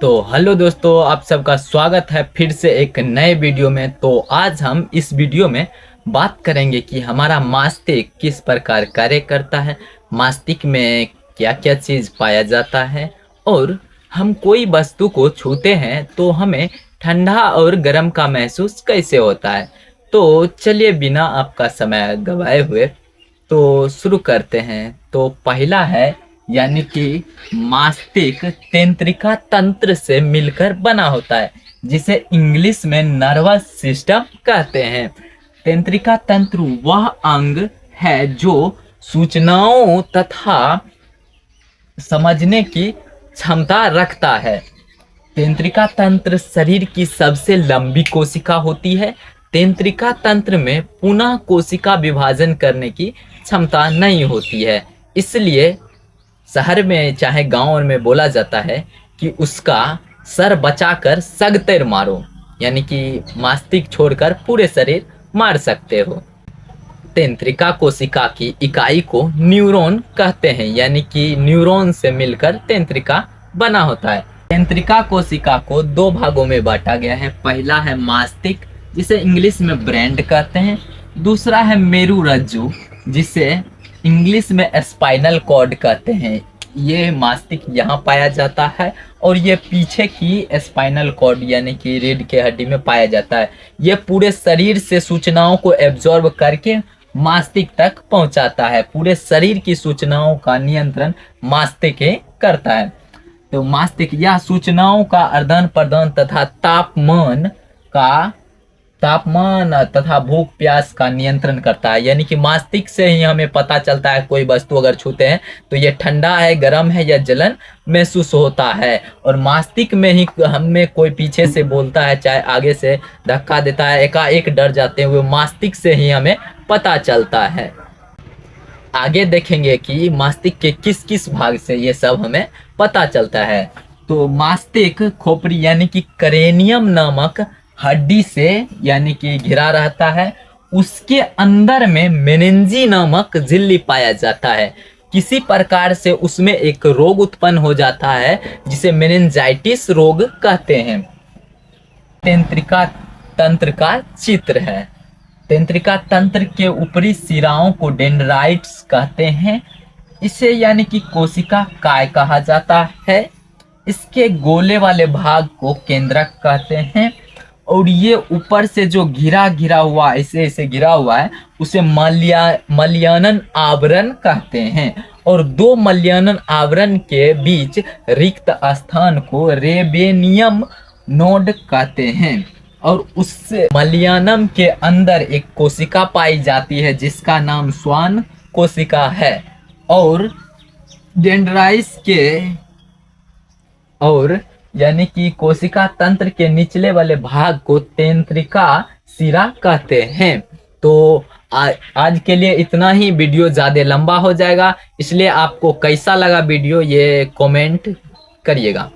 तो हेलो दोस्तों, आप सबका स्वागत है फिर से एक नए वीडियो में। तो आज हम इस वीडियो में बात करेंगे कि हमारा मस्तिष्क किस प्रकार कार्य करता है, मस्तिष्क में क्या क्या चीज़ पाया जाता है और हम कोई वस्तु को छूते हैं तो हमें ठंडा और गर्म का महसूस कैसे होता है। तो चलिए बिना आपका समय गवाए हुए तो शुरू करते हैं। तो पहला है यानी कि मस्तिष्क तंत्रिका तंत्र से मिलकर बना होता है, जिसे इंग्लिश में नर्वस सिस्टम कहते हैं। तंत्रिका तंत्र वह अंग है जो सूचनाओं तथा समझने की क्षमता रखता है। तंत्रिका तंत्र शरीर की सबसे लंबी कोशिका होती है। तंत्रिका तंत्र में पुनः कोशिका विभाजन करने की क्षमता नहीं होती है, इसलिए शहर में चाहे गांव में बोला जाता है कि उसका सर बचाकर सगतेर मारो, यानी कि मस्तिष्क छोड़कर पूरे शरीर मार सकते हो। तंत्रिका कोशिका की इकाई को न्यूरॉन कहते हैं, यानी कि न्यूरॉन से मिलकर तंत्रिका बना होता है। तंत्रिका कोशिका को दो भागों में बांटा गया है। पहला है मस्तिष्क, जिसे इंग्लिश में ब्रेन कहते हैं। दूसरा है मेरुरज्जु, जिसे इंग्लिश में स्पाइनल कॉर्ड कहते हैं। ये मस्तिष्क यहाँ पाया जाता है और ये पीछे की स्पाइनल कॉर्ड यानी कि रीढ़ के हड्डी में पाया जाता है। ये पूरे शरीर से सूचनाओं को एब्जॉर्ब करके मस्तिष्क तक पहुंचाता है। पूरे शरीर की सूचनाओं का नियंत्रण मस्तिष्क करता है। तो मस्तिष्क यह सूचनाओं का आदान प्रदान तथा तापमान तथा भूख प्यास का नियंत्रण करता है। यानी कि मस्तिष्क से ही हमें पता चलता है कोई वस्तु अगर छूते हैं तो ये ठंडा है, गर्म है या जलन महसूस होता है। और मस्तिष्क में ही हमें कोई पीछे से बोलता है, चाहे आगे से धक्का देता है, एकाएक डर जाते हैं, वो मस्तिष्क से ही हमें पता चलता है। आगे देखेंगे कि मस्तिष्क के किस किस भाग से ये सब हमें पता चलता है। तो मस्तिष्क खोपड़ी यानी कि करेनियम नामक हड्डी से यानी कि घिरा रहता है। उसके अंदर में मेनिंजी नामक झिल्ली पाया जाता है। किसी प्रकार से उसमें एक रोग उत्पन्न हो जाता है जिसे मेनिंजाइटिस रोग कहते हैं। तंत्रिका तंत्र का चित्र है। तंत्रिका तंत्र के ऊपरी सिराओं को डेंड्राइट्स कहते हैं। इसे यानी कि कोशिका काय कहा जाता है। इसके गोले वाले भाग को केंद्रक कहते हैं। और ये ऊपर से जो घिरा हुआ ऐसे घिरा हुआ है उसे मल्यानन आवरण कहते हैं। और दो मल्यानन आवरण के बीच रिक्त स्थान को रेबेनियम नोड कहते हैं। और उससे मल्यानम के अंदर एक कोशिका पाई जाती है जिसका नाम स्वान कोशिका है। और डेंड्राइट्स के और यानी कि कोशिका तंत्र के निचले वाले भाग को तंत्रिका सिरा कहते हैं। तो आज के लिए इतना ही। वीडियो ज़्यादा लंबा हो जाएगा, इसलिए आपको कैसा लगा वीडियो ये कमेंट करिएगा।